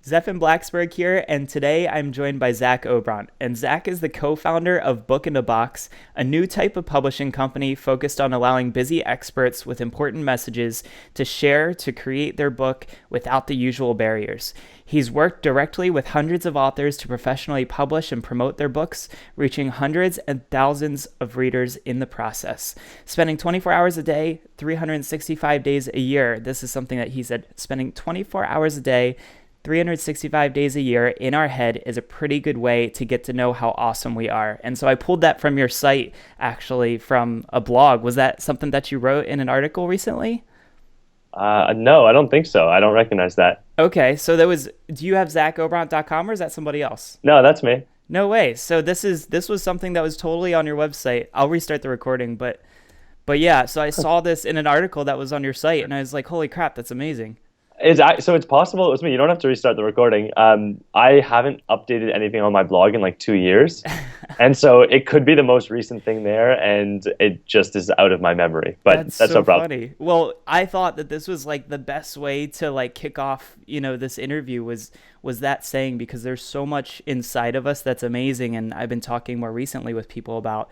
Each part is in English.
Zephin Blacksburg here, and today I'm joined by Zach Obront. And Zach is the co-founder of Book in a Box, a new type of publishing company focused on allowing busy experts with important messages to share to create their book without the usual barriers. He's worked directly with hundreds of authors to professionally publish and promote their books, reaching hundreds and thousands of readers in the process. Spending 24 hours a day, 365 days a year. This is something that he said, spending 24 hours a day, 365 days a year in our head is a pretty good way to get to know how awesome we are. And so I pulled that from your site, actually, from a blog. Was that something that you wrote in an article recently? No, I don't think so. I don't recognize that. Okay, so do you have zachobront.com or is that somebody else? No, that's me. No way. So this was something that was totally on your website. I'll restart the recording, but yeah, so I saw this in an article that was on your site and I was like, "Holy crap, that's amazing." So it's possible it was me. You don't have to restart the recording. I haven't updated anything on my blog in like 2 years, and so it could be the most recent thing there, and it just is out of my memory. But That's that's so no problem. funny. Well, I thought that this was like the best way to like kick off, this interview was that saying because there's so much inside of us that's amazing. And I've been talking more recently with people about,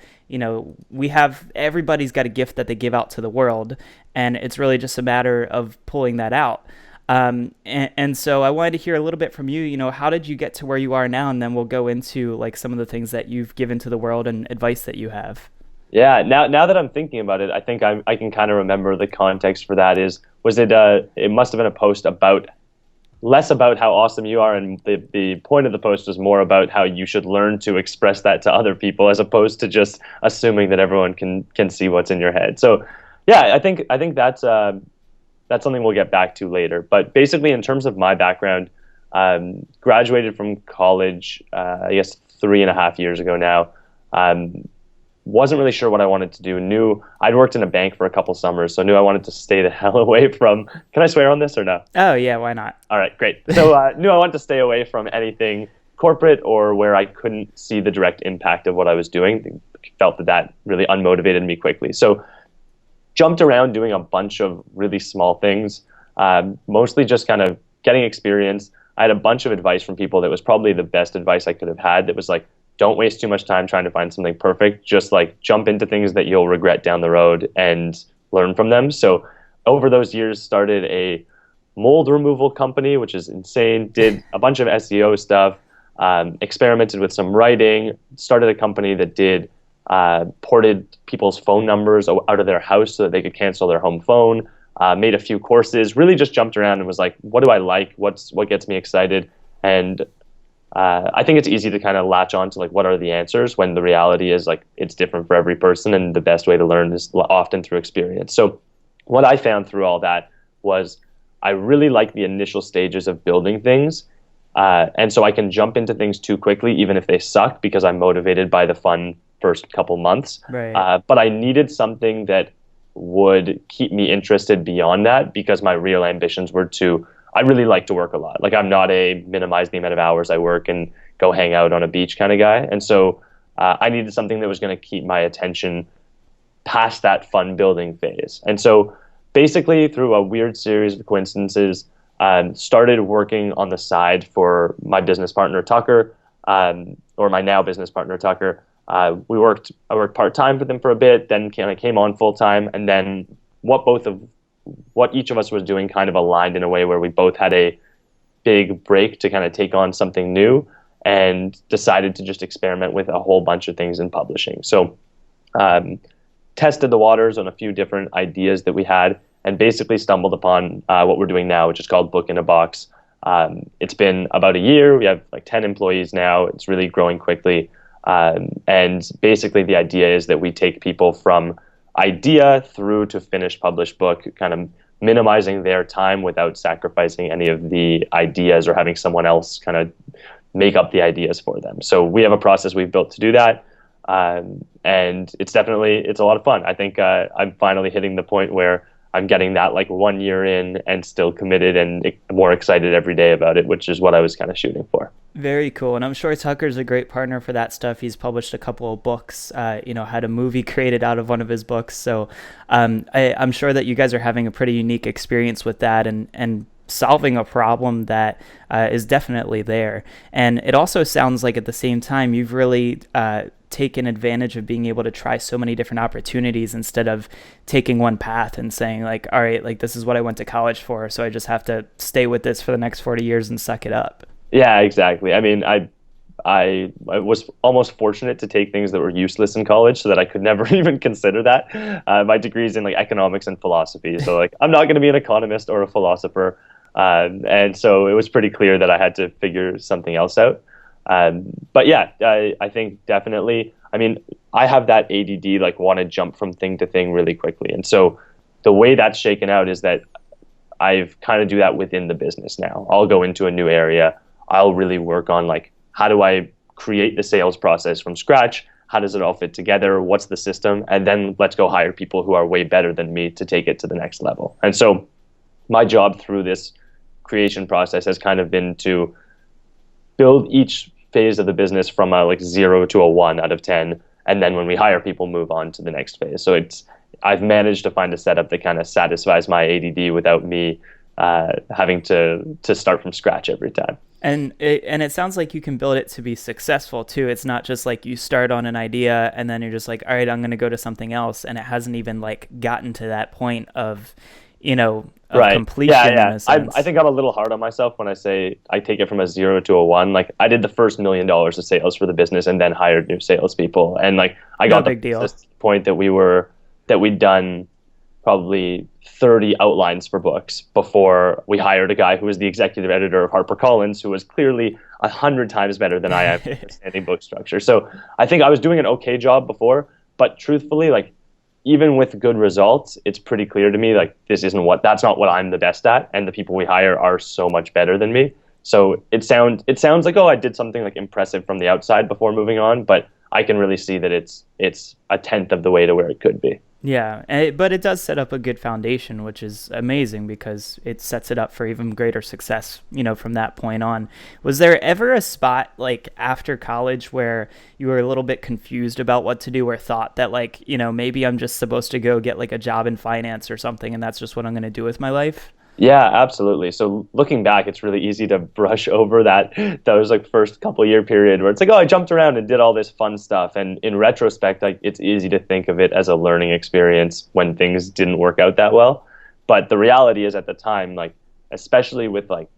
everybody's got a gift that they give out to the world, and it's really just a matter of pulling that out. And so I wanted to hear a little bit from you, how did you get to where you are now? And then we'll go into like some of the things that you've given to the world and advice that you have. Yeah. Now that I'm thinking about it, I think I can kind of remember the context for that. Was it? It must have been a post about less about how awesome you are, and the point of the post was more about how you should learn to express that to other people, as opposed to just assuming that everyone can see what's in your head. So, yeah, I think that's something we'll get back to later. But basically, in terms of my background, graduated from college, I guess 3.5 years ago now. Wasn't really sure what I wanted to do. Knew I'd worked in a bank for a couple summers, so knew I wanted to stay the hell away from. Can I swear on this or no? Oh yeah, why not? All right, great. So knew I wanted to stay away from anything corporate or where I couldn't see the direct impact of what I was doing. Felt that really unmotivated me quickly. So jumped around doing a bunch of really small things, mostly just kind of getting experience. I had a bunch of advice from people that was probably the best advice I could have had. That was like, don't waste too much time trying to find something perfect. Just like jump into things that you'll regret down the road and learn from them. So over those years, started a mold removal company, which is insane. Did a bunch of SEO stuff, experimented with some writing, started a company that did ported people's phone numbers out of their house so that they could cancel their home phone. Made a few courses. Really just jumped around and was like, what do I like? What gets me excited? And I think it's easy to kind of latch on to like what are the answers when the reality is like it's different for every person, and the best way to learn is often through experience. So what I found through all that was I really like the initial stages of building things. And so I can jump into things too quickly, even if they suck, because I'm motivated by the fun first couple months. Right. But I needed something that would keep me interested beyond that, because my real ambitions were I really like to work a lot. Like, I'm not a minimize the amount of hours I work and go hang out on a beach kind of guy. And so I needed something that was going to keep my attention past that fun building phase. And so basically through a weird series of coincidences, started working on the side for my business partner, Tucker, or my now business partner, Tucker. I worked part-time for them for a bit, then kind of came on full-time, and then what each of us was doing kind of aligned in a way where we both had a big break to kind of take on something new, and decided to just experiment with a whole bunch of things in publishing. So tested the waters on a few different ideas that we had, and basically stumbled upon what we're doing now, which is called Book in a Box. It's been about a year. We have like 10 employees now. It's really growing quickly. And basically the idea is that we take people from idea through to finished published book, kind of minimizing their time without sacrificing any of the ideas or having someone else kind of make up the ideas for them. So we have a process we've built to do that. And it's a lot of fun. I think I'm finally hitting the point where I'm getting that like 1 year in and still committed and more excited every day about it, which is what I was kind of shooting for. Very cool. And I'm sure Tucker's a great partner for that stuff. He's published a couple of books, had a movie created out of one of his books. So I'm sure that you guys are having a pretty unique experience with that. And solving a problem that is definitely there. And it also sounds like at the same time you've really taken advantage of being able to try so many different opportunities instead of taking one path and saying like, all right, like this is what I went to college for, so I just have to stay with this for the next 40 years and suck it up. Yeah, exactly. I mean, I was almost fortunate to take things that were useless in college so that I could never even consider that. My degree's in like economics and philosophy, so like I'm not going to be an economist or a philosopher, and so it was pretty clear that I had to figure something else out. But yeah, I think definitely. I mean, I have that ADD, like want to jump from thing to thing really quickly, and so the way that's shaken out is that I've kind of do that within the business now. I'll go into a new area. I'll really work on like how do I create the sales process from scratch? How does it all fit together? What's the system? And then let's go hire people who are way better than me to take it to the next level. And so my job through this creation process has kind of been to build each phase of the business from a like 0 to a 1 out of 10. And then when we hire people, move on to the next phase. So I've managed to find a setup that kind of satisfies my ADD without me having to start from scratch every time. And it sounds like you can build it to be successful too. It's not just like you start on an idea and then you're just like, all right, I'm going to go to something else, and it hasn't even like gotten to that point of, of Right. completion Yeah, in yeah. a sense. I think I'm a little hard on myself when I say I take it from a 0 to a 1. Like I did the first $1 million of sales for the business and then hired new salespeople. And like I No got the big deal. point that we'd done probably 30 outlines for books before we hired a guy who was the executive editor of HarperCollins, who was clearly 100 times better than I am at understanding book structure. So I think I was doing an okay job before, but truthfully, like even with good results, it's pretty clear to me like that's not what I'm the best at, and the people we hire are so much better than me. So it sounds like, oh, I did something like impressive from the outside before moving on, but I can really see that it's a tenth of the way to where it could be. Yeah, but it does set up a good foundation, which is amazing because it sets it up for even greater success, from that point on. Was there ever a spot like after college where you were a little bit confused about what to do, or thought that like, maybe I'm just supposed to go get like a job in finance or something and that's just what I'm going to do with my life? Yeah, absolutely. So looking back, it's really easy to brush over those like first couple year period where it's like, oh, I jumped around and did all this fun stuff. And in retrospect, like it's easy to think of it as a learning experience when things didn't work out that well. But the reality is at the time, like especially with like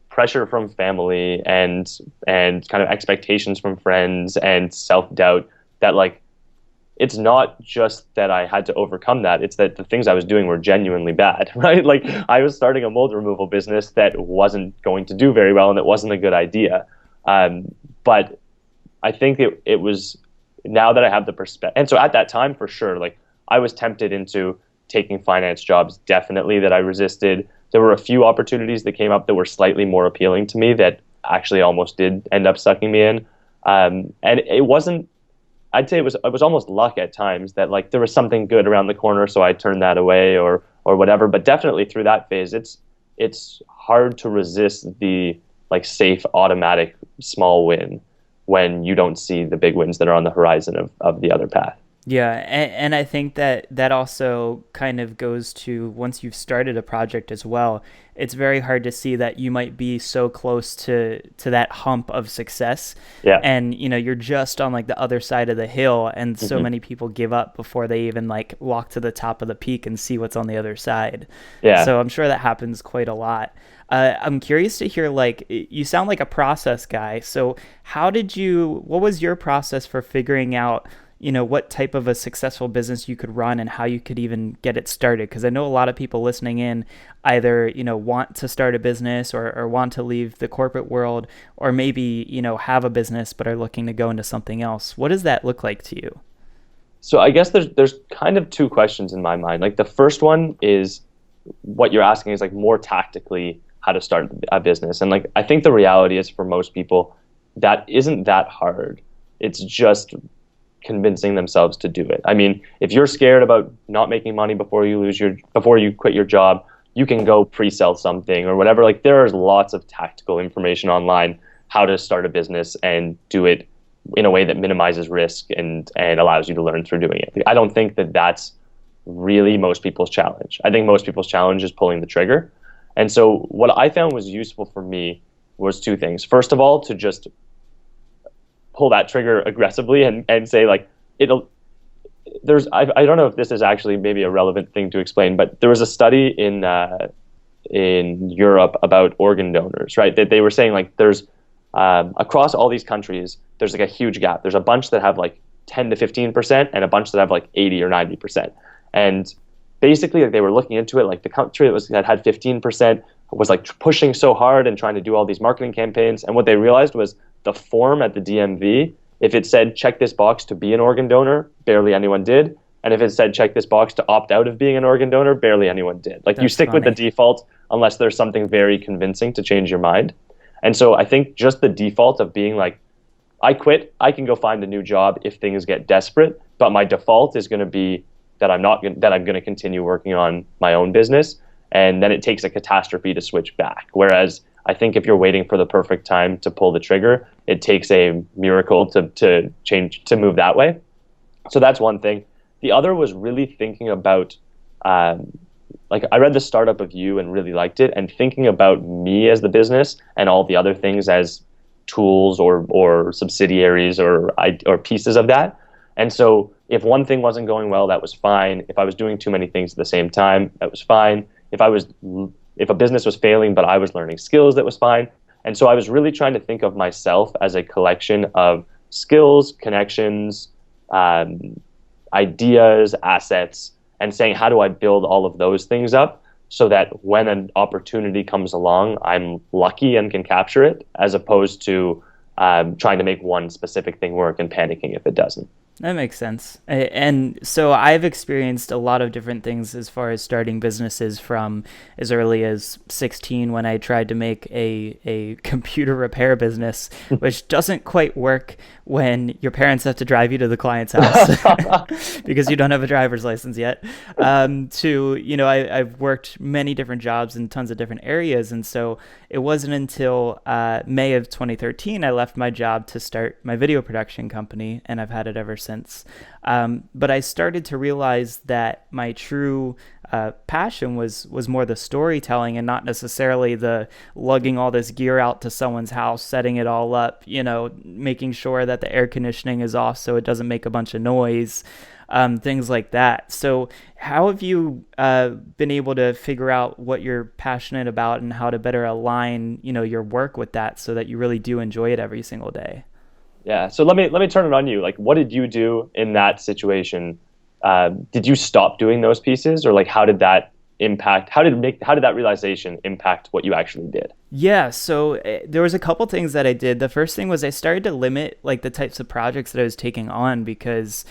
pressure from family and kind of expectations from friends and self-doubt, that like it's not just that I had to overcome that. It's that the things I was doing were genuinely bad, right? Like I was starting a mold removal business that wasn't going to do very well and it wasn't a good idea. But I think it was, now that I have the perspective. And so at that time, for sure, like I was tempted into taking finance jobs, definitely, that I resisted. There were a few opportunities that came up that were slightly more appealing to me that actually almost did end up sucking me in. And it wasn't, I'd say it was almost luck at times that like there was something good around the corner, so I turned that away or whatever. But definitely through that phase, it's hard to resist the like safe, automatic, small win when you don't see the big wins that are on the horizon of the other path. Yeah, and I think that also kind of goes to once you've started a project as well, it's very hard to see that you might be so close to that hump of success. Yeah. And you're just on like the other side of the hill, and so Mm-hmm. many people give up before they even like walk to the top of the peak and see what's on the other side. Yeah. So I'm sure that happens quite a lot. I'm curious to hear, like, you sound like a process guy. So what was your process for figuring out what type of a successful business you could run and how you could even get it started? Because I know a lot of people listening in either, want to start a business or want to leave the corporate world, or maybe, have a business but are looking to go into something else. What does that look like to you? So I guess there's kind of two questions in my mind. Like the first one is what you're asking is like more tactically how to start a business. And like I think the reality is for most people that isn't that hard. It's just convincing themselves to do it. I mean, if you're scared about not making money before you quit your job, you can go pre-sell something or whatever. Like there is lots of tactical information online how to start a business and do it in a way that minimizes risk and allows you to learn through doing it. I don't think that that's really most people's challenge. I think most people's challenge is pulling the trigger. And so what I found was useful for me was two things. First of all, to just pull that trigger aggressively and say like it'll I don't know if this is actually maybe a relevant thing to explain, but there was a study in Europe about organ donors, right? That they were saying like there's across all these countries, there's like a huge gap. There's a bunch that have like 10 to 15% and a bunch that have like 80 or 90%. And basically like they were looking into it, like the country that had 15% was like pushing so hard and trying to do all these marketing campaigns. And what they realized was the form at the DMV, if it said check this box to be an organ donor, barely anyone did. And if it said check this box to opt out of being an organ donor, barely anyone did. Like you That's stick with the funny. default unless there's something very convincing to change your mind. And so I think just the default of being like, I quit, I can go find a new job if things get desperate, but my default is going to be that I'm going to continue working on my own business, and then it takes a catastrophe to switch back. Whereas I think if you're waiting for the perfect time to pull the trigger, it takes a miracle to change to move that way. So that's one thing. The other was really thinking about like I read The Startup of You and really liked it, and thinking about me as the business and all the other things as tools or subsidiaries or pieces of that. And so if one thing wasn't going well, that was fine. If I was doing too many things at the same time, that was fine. If a business was failing but I was learning skills, that was fine. And so I was really trying to think of myself as a collection of skills, connections, ideas, assets, and saying, how do I build all of those things up so that when an opportunity comes along, I'm lucky and can capture it, as opposed to trying to make one specific thing work and panicking if it doesn't. That makes sense. And so I've experienced a lot of different things as far as starting businesses, from as early as 16 when I tried to make a computer repair business, which doesn't quite work when your parents have to drive you to the client's house because you don't have a driver's license yet. To, I've worked many different jobs in tons of different areas. And so it wasn't until May of 2013 I left my job to start my video production company, and I've had it ever since. But I started to realize that my true passion was more the storytelling and not necessarily the lugging all this gear out to someone's house, setting it all up, making sure that the air conditioning is off so it doesn't make a bunch of noise, things like that. So how have you been able to figure out what you're passionate about and how to better align, your work with that so that you really do enjoy it every single day? Yeah. So let me turn it on you. Like, what did you do in that situation? Did you stop doing those pieces, or like how did that impact? How did that realization impact what you actually did? Yeah, so there was a couple things that I did. The first thing was I started to limit like the types of projects that I was taking on because,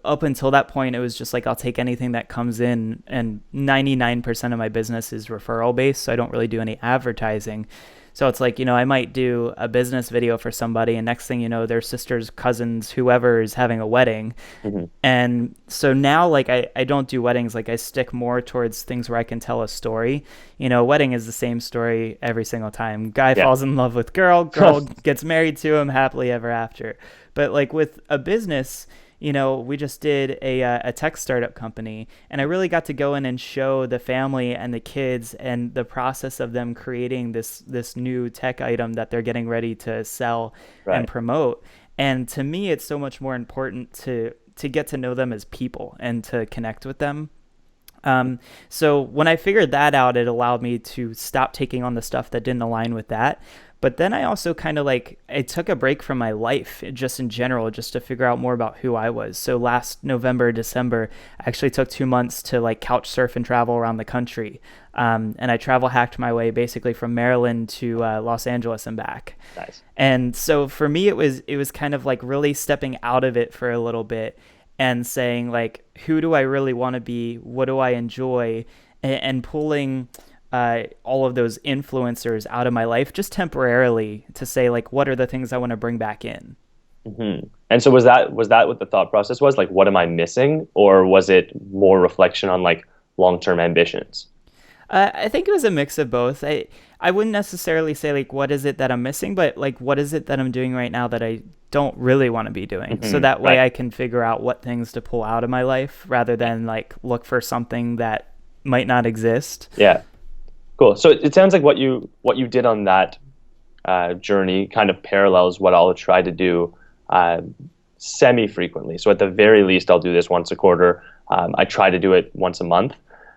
up until that point it was just like I'll take anything that comes in, and 99% of my business is referral based, so I don't really do any advertising. So it's like, I might do a business video for somebody, and next thing you know, their sister's cousins, whoever is having a wedding. Mm-hmm. And so now, like, I don't do weddings. Like, I stick more towards things where I can tell a story. A wedding is the same story every single time. Guy Yeah. falls in love with girl gets married to him, happily ever after. But like with a business, we just did a tech startup company, and I really got to go in and show the family and the kids and the process of them creating this new tech item that they're getting ready to sell and Right. promote. And to me, it's so much more important to get to know them as people and to connect with them. So when I figured that out, it allowed me to stop taking on the stuff that didn't align with that. But then I also kind of I took a break from my life just in general, just to figure out more about who I was. So last November, December, I actually took 2 months to like couch surf and travel around the country. And I travel hacked my way basically from Maryland to Los Angeles and back. Nice. And so for me, it was kind of like really stepping out of it for a little bit and saying like, who do I really want to be? What do I enjoy? And pulling all of those influencers out of my life just temporarily to say like, what are the things I want to bring back in? Mm-hmm. And so was that what the thought process was? Like, what am I missing, or was it more reflection on like long-term ambitions? I think it was a mix of both. I wouldn't necessarily say like, what is it that I'm missing, but like, what is it that I'm doing right now that I don't really want to be doing? So Mm-hmm. that way Right. I can figure out what things to pull out of my life rather than like look for something that might not exist. Yeah. Cool. So it sounds like what you did on that journey kind of parallels what I'll try to do uh, semi-frequently. So at the very least, I'll do this once a quarter. I try to do it once a month,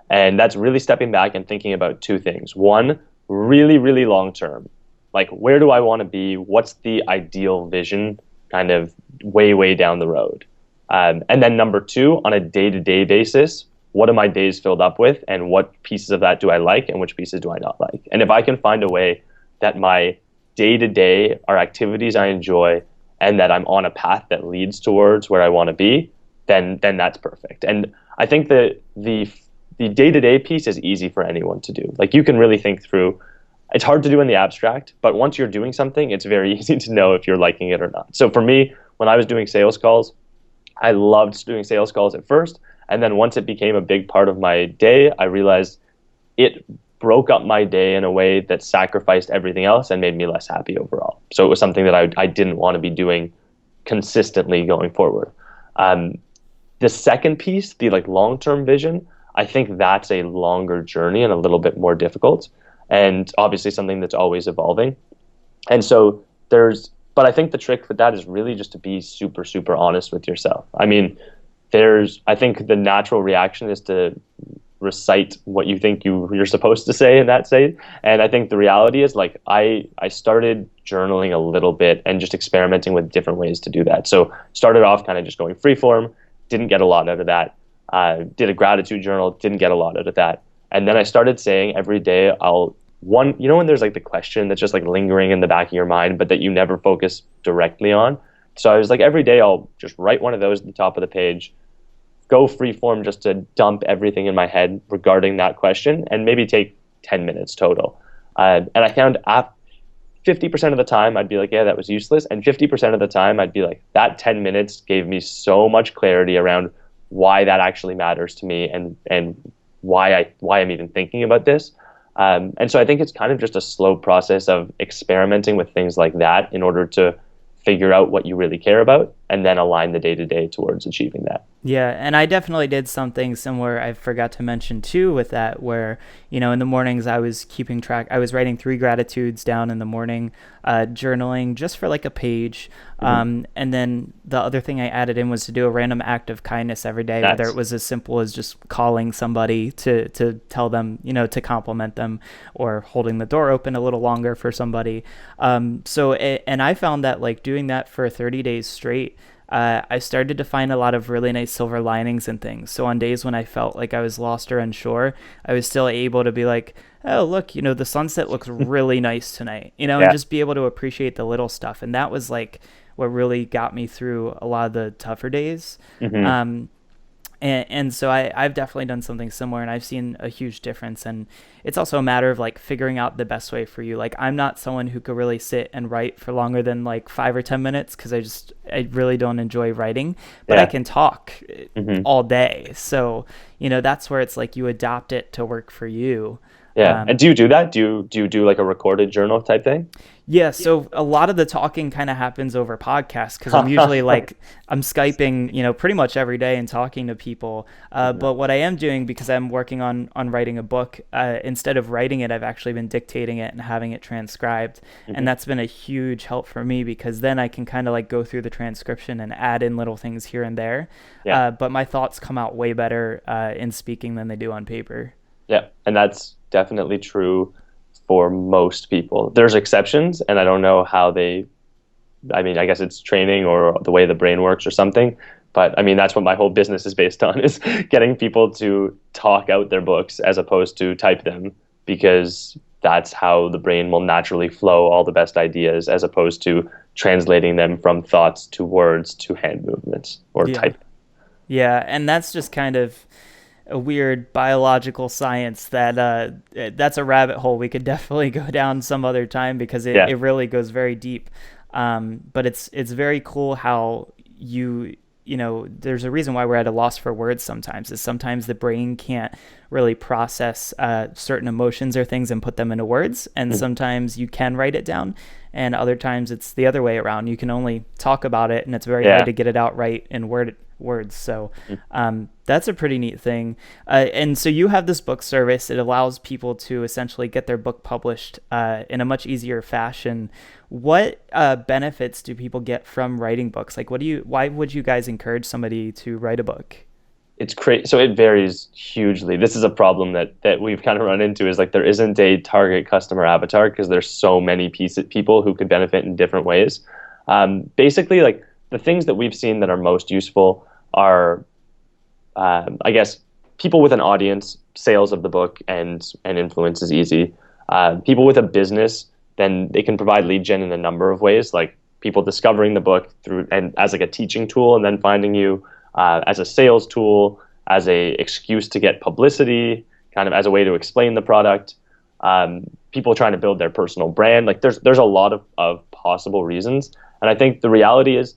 and that's really stepping back and thinking about two things. One, really, really long term, like where do I want to be? What's the ideal vision, kind of way, way down the road? And then number two, on a day-to-day basis, what are my days filled up with, and what pieces of that do I like, and which pieces do I not like? And if I can find a way that my day to day are activities I enjoy, and that I'm on a path that leads towards where I want to be, then that's perfect. And I think that the day to day piece is easy for anyone to do. Like, you can really think through. It's hard to do in the abstract, but once you're doing something, it's very easy to know if you're liking it or not. So for me, when I was doing sales calls, I loved doing sales calls at first, and then once it became a big part of my day, I realized it broke up my day in a way that sacrificed everything else and made me less happy overall. So it was something that I didn't want to be doing consistently going forward. The second piece, the like long-term vision, I think that's a longer journey and a little bit more difficult, and obviously something that's always evolving. And so but I think the trick for that is really just to be super, super honest with yourself. I mean, I think the natural reaction is to recite what you think you're supposed to say in that state. And I think the reality is, like, I started journaling a little bit and just experimenting with different ways to do that. So started off kind of just going free form, didn't get a lot out of that. Did a gratitude journal, didn't get a lot out of that. And then I started saying every day when there's like the question that's just like lingering in the back of your mind, but that you never focus directly on. So I was like, every day I'll just write one of those at the top of the page, go free form just to dump everything in my head regarding that question, and maybe take 10 minutes total. And I found 50% of the time I'd be like, yeah, that was useless. And 50% of the time I'd be like, that 10 minutes gave me so much clarity around why that actually matters to me, and why I'm even thinking about this. And so I think it's kind of just a slow process of experimenting with things like that in order to figure out what you really care about, and then align the day-to-day towards achieving that. Yeah, and I definitely did something similar. I forgot to mention too with that, where, in the mornings I was keeping track. I was writing 3 gratitudes down in the morning, journaling just for like a page. And then the other thing I added in was to do a random act of kindness every day, whether it was as simple as just calling somebody to tell them, to compliment them, or holding the door open a little longer for somebody. And I found that, like, doing that for 30 days straight, I started to find a lot of really nice silver linings and things. So on days when I felt like I was lost or unsure, I was still able to be like, oh, look, the sunset looks really nice tonight, and just be able to appreciate the little stuff. And that was like what really got me through a lot of the tougher days. And so I've definitely done something similar, and I've seen a huge difference. And it's also a matter of like figuring out the best way for you. Like, I'm not someone who could really sit and write for longer than like 5 or 10 minutes, because I really don't enjoy writing, but I can talk all day. So, that's where it's like you adapt it to work for you. Yeah. And do you do that? Do you do like a recorded journal type thing? Yeah, so a lot of the talking kind of happens over podcasts, because I'm usually like, I'm Skyping, pretty much every day and talking to people. But what I am doing, because I'm working on writing a book, instead of writing it, I've actually been dictating it and having it transcribed. And that's been a huge help for me, because then I can kind of like go through the transcription and add in little things here and there. But my thoughts come out way better in speaking than they do on paper. Yeah, and that's definitely true for most people. There's exceptions, and I don't know how I guess it's training or the way the brain works or something, but I mean, that's what my whole business is based on, is getting people to talk out their books as opposed to type them, because that's how the brain will naturally flow all the best ideas, as opposed to translating them from thoughts to words to hand movements or typing. Yeah, and that's just kind of a weird biological science that's a rabbit hole we could definitely go down some other time, because it really goes very deep. But it's very cool how there's a reason why we're at a loss for words sometimes, is sometimes the brain can't really process certain emotions or things and put them into words, and sometimes you can write it down, and other times it's the other way around. You can only talk about it, and it's very hard to get it out right in words. So that's a pretty neat thing. And so you have this book service. It allows people to essentially get their book published in a much easier fashion. What benefits do people get from writing books? Like, why would you guys encourage somebody to write a book? It's crazy. So it varies hugely. This is a problem that we've kind of run into, is like there isn't a target customer avatar because there's so many people who could benefit in different ways. Basically, like the things that we've seen that are most useful are, I guess, people with an audience, sales of the book and influence is easy. People with a business, then they can provide lead gen in a number of ways, like people discovering the book through and as like a teaching tool and then finding you, as a sales tool, as a excuse to get publicity, kind of as a way to explain the product. People trying to build their personal brand. Like there's a lot of possible reasons. And I think the reality is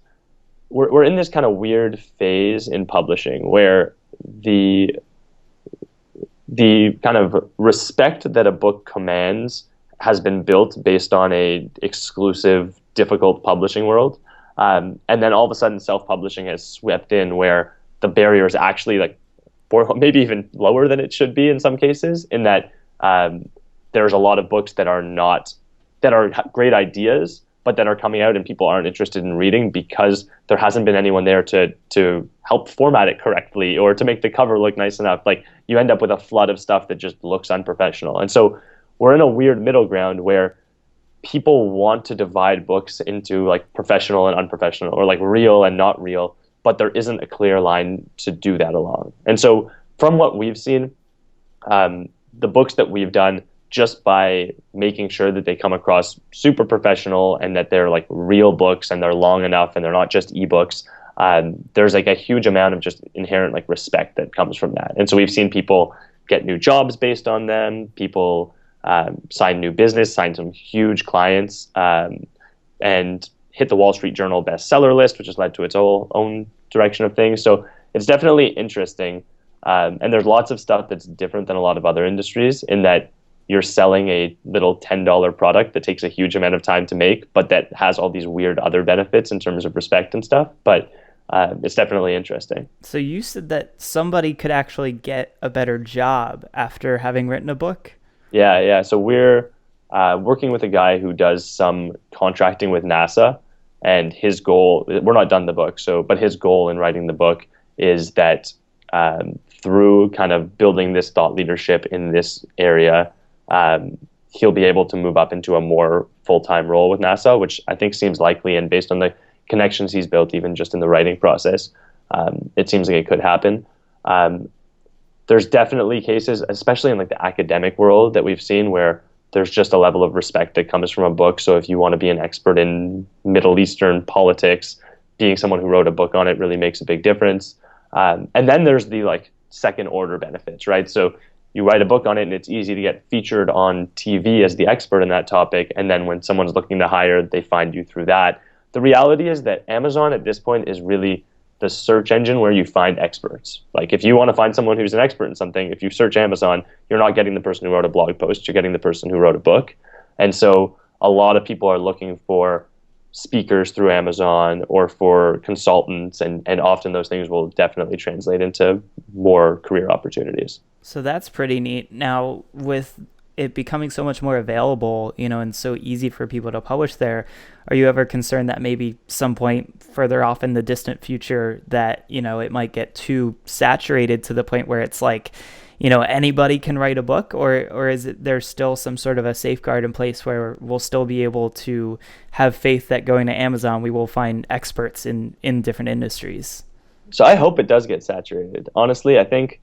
we're in this kind of weird phase in publishing where the kind of respect that a book commands has been built based on a exclusive, difficult publishing world. And then all of a sudden self-publishing has swept in where the barrier is actually like maybe even lower than it should be in some cases, in that there's a lot of books that are great ideas, but that are coming out and people aren't interested in reading because there hasn't been anyone there to help format it correctly or to make the cover look nice enough. Like you end up with a flood of stuff that just looks unprofessional. And so we're in a weird middle ground where people want to divide books into like professional and unprofessional, or like real and not real, but there isn't a clear line to do that along. And so from what we've seen, the books that we've done, just by making sure that they come across super professional and that they're like real books and they're long enough and they're not just ebooks, there's like a huge amount of just inherent like respect that comes from that. And so we've seen people get new jobs based on them, people sign new business, sign some huge clients, and hit the Wall Street Journal bestseller list, which has led to its own direction of things. So it's definitely interesting. And there's lots of stuff that's different than a lot of other industries, in that you're selling a little $10 product that takes a huge amount of time to make, but that has all these weird other benefits in terms of respect and stuff. But it's definitely interesting. So you said that somebody could actually get a better job after having written a book? Yeah. So we're working with a guy who does some contracting with NASA, and his goal, we're not done the book, but his goal in writing the book is that through kind of building this thought leadership in this area, he'll be able to move up into a more full-time role with NASA, which I think seems likely, and based on the connections he's built, even just in the writing process, it seems like it could happen. There's definitely cases, especially in like the academic world, that we've seen where there's just a level of respect that comes from a book. So if you want to be an expert in Middle Eastern politics, being someone who wrote a book on it really makes a big difference. And then there's the like second order benefits, right? So you write a book on it and it's easy to get featured on TV as the expert in that topic. And then when someone's looking to hire, they find you through that. The reality is that Amazon at this point is really the search engine where you find experts. Like if you want to find someone who's an expert in something, if you search Amazon, you're not getting the person who wrote a blog post, you're getting the person who wrote a book. And so a lot of people are looking for speakers through Amazon or for consultants, and often those things will definitely translate into more career opportunities. So that's pretty neat. Now, with it becoming so much more available, and so easy for people to publish there, are you ever concerned that maybe some point further off in the distant future that, it might get too saturated to the point where it's like, anybody can write a book, or is it there's still some sort of a safeguard in place where we'll still be able to have faith that going to Amazon, we will find experts in different industries? So I hope it does get saturated. Honestly, I think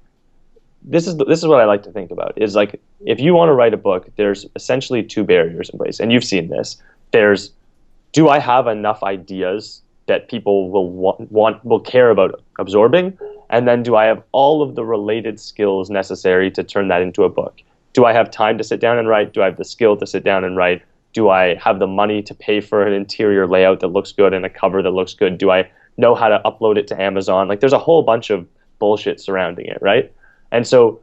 this is what I like to think about, is like, if you want to write a book, there's essentially two barriers in place, and you've seen this. There's, do I have enough ideas that people will care about absorbing? And then do I have all of the related skills necessary to turn that into a book? Do I have time to sit down and write? Do I have the skill to sit down and write? Do I have the money to pay for an interior layout that looks good and a cover that looks good? Do I know how to upload it to Amazon? Like, there's a whole bunch of bullshit surrounding it, right? And so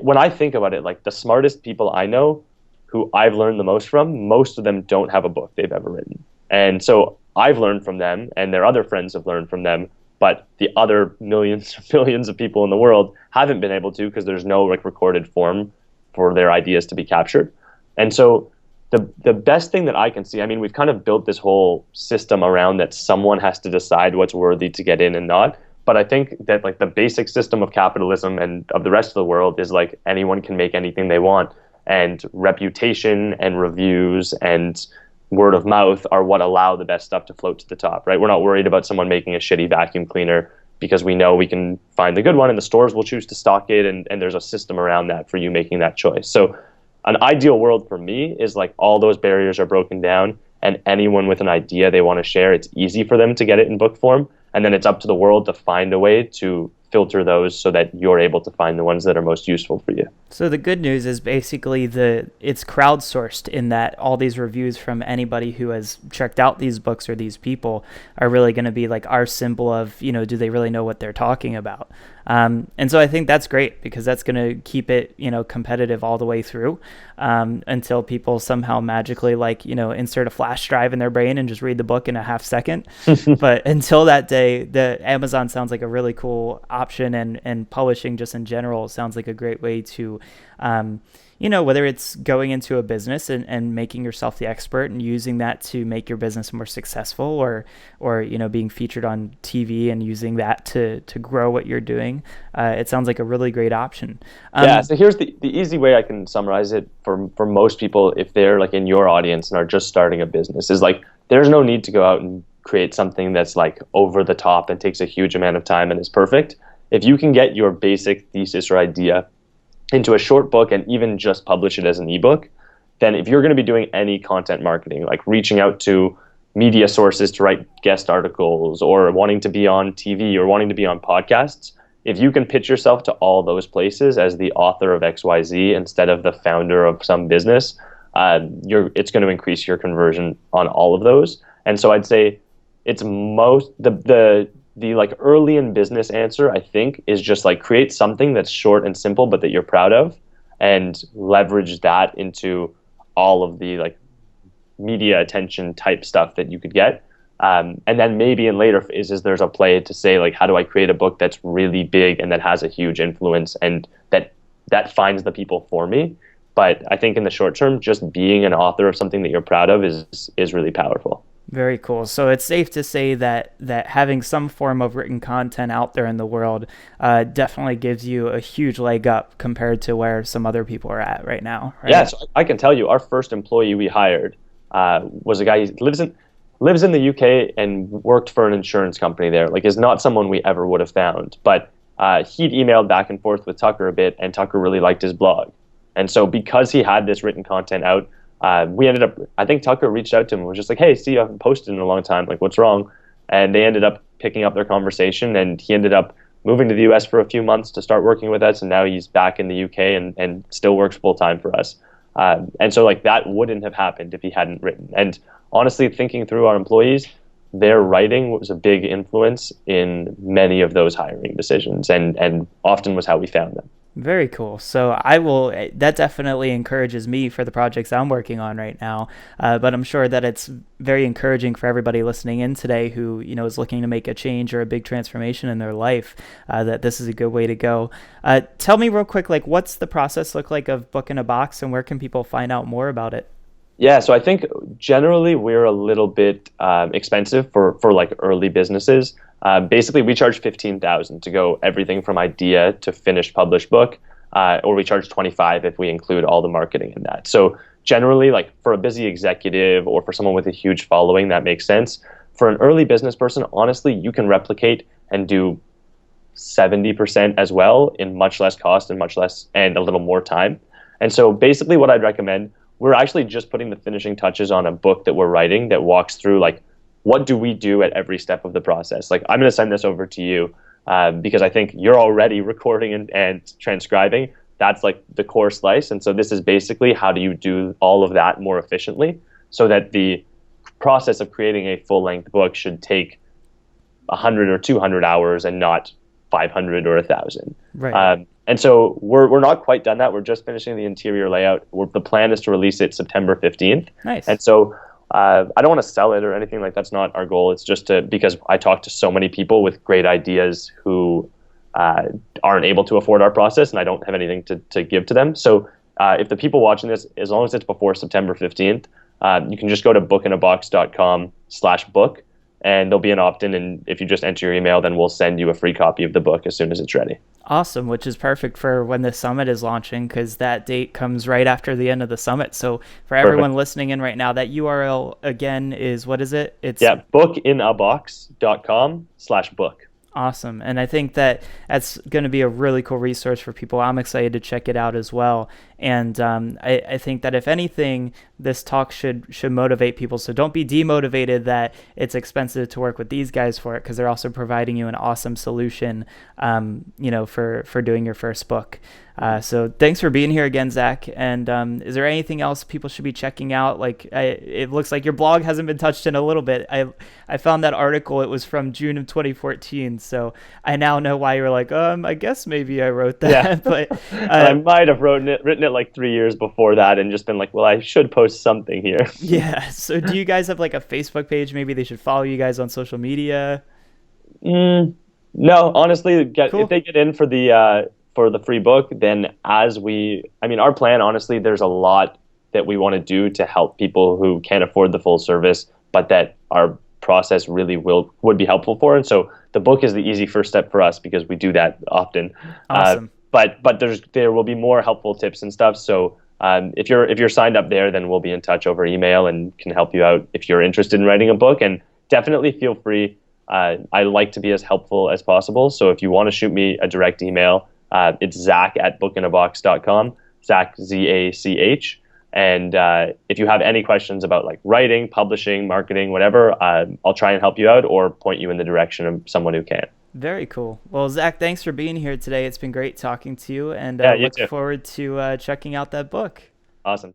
when I think about it, like the smartest people I know who I've learned the most from, most of them don't have a book they've ever written. And so I've learned from them, and their other friends have learned from them, but the other millions billions of people in the world haven't been able to because there's no like recorded form for their ideas to be captured. And so the best thing that I can see, I mean, we've kind of built this whole system around that someone has to decide what's worthy to get in and not. But I think that like the basic system of capitalism and of the rest of the world is like anyone can make anything they want, and reputation and reviews and word of mouth are what allow the best stuff to float to the top, right? We're not worried about someone making a shitty vacuum cleaner because we know we can find the good one and the stores will choose to stock it, and there's a system around that for you making that choice. So an ideal world for me is like all those barriers are broken down, and anyone with an idea they want to share, it's easy for them to get it in book form. And then it's up to the world to find a way to filter those so that you're able to find the ones that are most useful for you. So the good news is basically it's crowdsourced in that all these reviews from anybody who has checked out these books or these people are really going to be like our symbol of, do they really know what they're talking about? And so I think that's great because that's going to keep it, competitive all the way through until people somehow magically insert a flash drive in their brain and just read the book in a half second. But until that day, the Amazon sounds like a really cool option, and publishing just in general sounds like a great way to whether it's going into a business and making yourself the expert and using that to make your business more successful, or being featured on TV and using that to grow what you're doing. It sounds like a really great option. So here's the easy way I can summarize it for most people if they're like in your audience and are just starting a business is like there's no need to go out and create something that's like over the top and takes a huge amount of time and is perfect. If you can get your basic thesis or idea into a short book and even just publish it as an ebook, then if you're going to be doing any content marketing, like reaching out to media sources to write guest articles or wanting to be on TV or wanting to be on podcasts, if you can pitch yourself to all those places as the author of XYZ instead of the founder of some business, it's going to increase your conversion on all of those. And so I'd say it's most the like early in business answer, I think, is just like create something that's short and simple, but that you're proud of, and leverage that into all of the like media attention type stuff that you could get. And then maybe in later phases, there's a play to say like, how do I create a book that's really big and that has a huge influence and that finds the people for me. But I think in the short term, just being an author of something that you're proud of is really powerful. Very cool. So it's safe to say that having some form of written content out there in the world definitely gives you a huge leg up compared to where some other people are at right now. Right? Yeah, so I can tell you, our first employee we hired was a guy who lives in the UK and worked for an insurance company there. Like, is not someone we ever would have found. But he'd emailed back and forth with Tucker a bit, and Tucker really liked his blog. And so because he had this written content out, we ended up, I think Tucker reached out to him and was just like, hey, see, you haven't posted in a long time. Like, what's wrong? And they ended up picking up their conversation, and he ended up moving to the US for a few months to start working with us. And now he's back in the UK and still works full time for us. And so like that wouldn't have happened if he hadn't written. And honestly, thinking through our employees, their writing was a big influence in many of those hiring decisions, and often was how we found them. Very cool. So that definitely encourages me for the projects I'm working on right now. But I'm sure that it's very encouraging for everybody listening in today who, is looking to make a change or a big transformation in their life, that this is a good way to go. Tell me real quick, like, what's the process look like of Book in a Box, and where can people find out more about it? Yeah, so I think generally we're a little bit expensive for like early businesses. Basically, we charge $15,000 to go everything from idea to finished published book, or we charge $25,000 if we include all the marketing in that. So generally, like for a busy executive or for someone with a huge following, that makes sense. For an early business person, honestly, you can replicate and do 70% as well in much less cost and a little more time. And so basically what I'd recommend, we're actually just putting the finishing touches on a book that we're writing that walks through like, what do we do at every step of the process? Like, I'm going to send this over to you because I think you're already recording and transcribing. That's like the core slice. And so this is basically how do you do all of that more efficiently so that the process of creating a full-length book should take 100 or 200 hours and not 500 or 1,000. Right. And so we're not quite done that. We're just finishing the interior layout. The plan is to release it September 15th. Nice. And so I don't want to sell it or anything like that's not our goal. It's just because I talk to so many people with great ideas who uh, aren't able to afford our process, and I don't have anything to give to them. So if the people watching this, as long as it's before September 15th, you can just go to bookinabox.com/book, and there'll be an opt-in. And if you just enter your email, then we'll send you a free copy of the book as soon as it's ready. Awesome, which is perfect for when the summit is launching because that date comes right after the end of the summit. So for everyone Perfect. listening in right now, that URL again is what is it? It's Yeah, bookinabox.com/book. awesome. And I think that that's going to be a really cool resource for people. I'm excited to check it out as well. And I think that if anything, this talk should motivate people. So don't be demotivated that it's expensive to work with these guys for it, because they're also providing you an awesome solution, for doing your first book. So thanks for being here again, Zach. And is there anything else people should be checking out? Like, it looks like your blog hasn't been touched in a little bit. I found that article. It was from June of 2014. So I now know why you were like, I guess maybe I wrote that. Yeah. But And I might have written it like 3 years before that and just been like, well, I should post something here. yeah. So do you guys have like a Facebook page? Maybe they should follow you guys on social media. Mm, no, honestly, if Cool. they get in for the free book, then our plan, honestly, there's a lot that we want to do to help people who can't afford the full service, but that our process really would be helpful for. And so the book is the easy first step for us because we do that often. Awesome. But there will be more helpful tips and stuff. So if you're signed up there, then we'll be in touch over email and can help you out if you're interested in writing a book. And definitely feel free. I like to be as helpful as possible. So if you want to shoot me a direct email, it's Zach@bookinabox.com, Zach, Zach. And if you have any questions about like writing, publishing, marketing, whatever, I'll try and help you out or point you in the direction of someone who can. Very cool. Well, Zach, thanks for being here today. It's been great talking to you, and Yeah, you look too. forward to checking out that book. Awesome.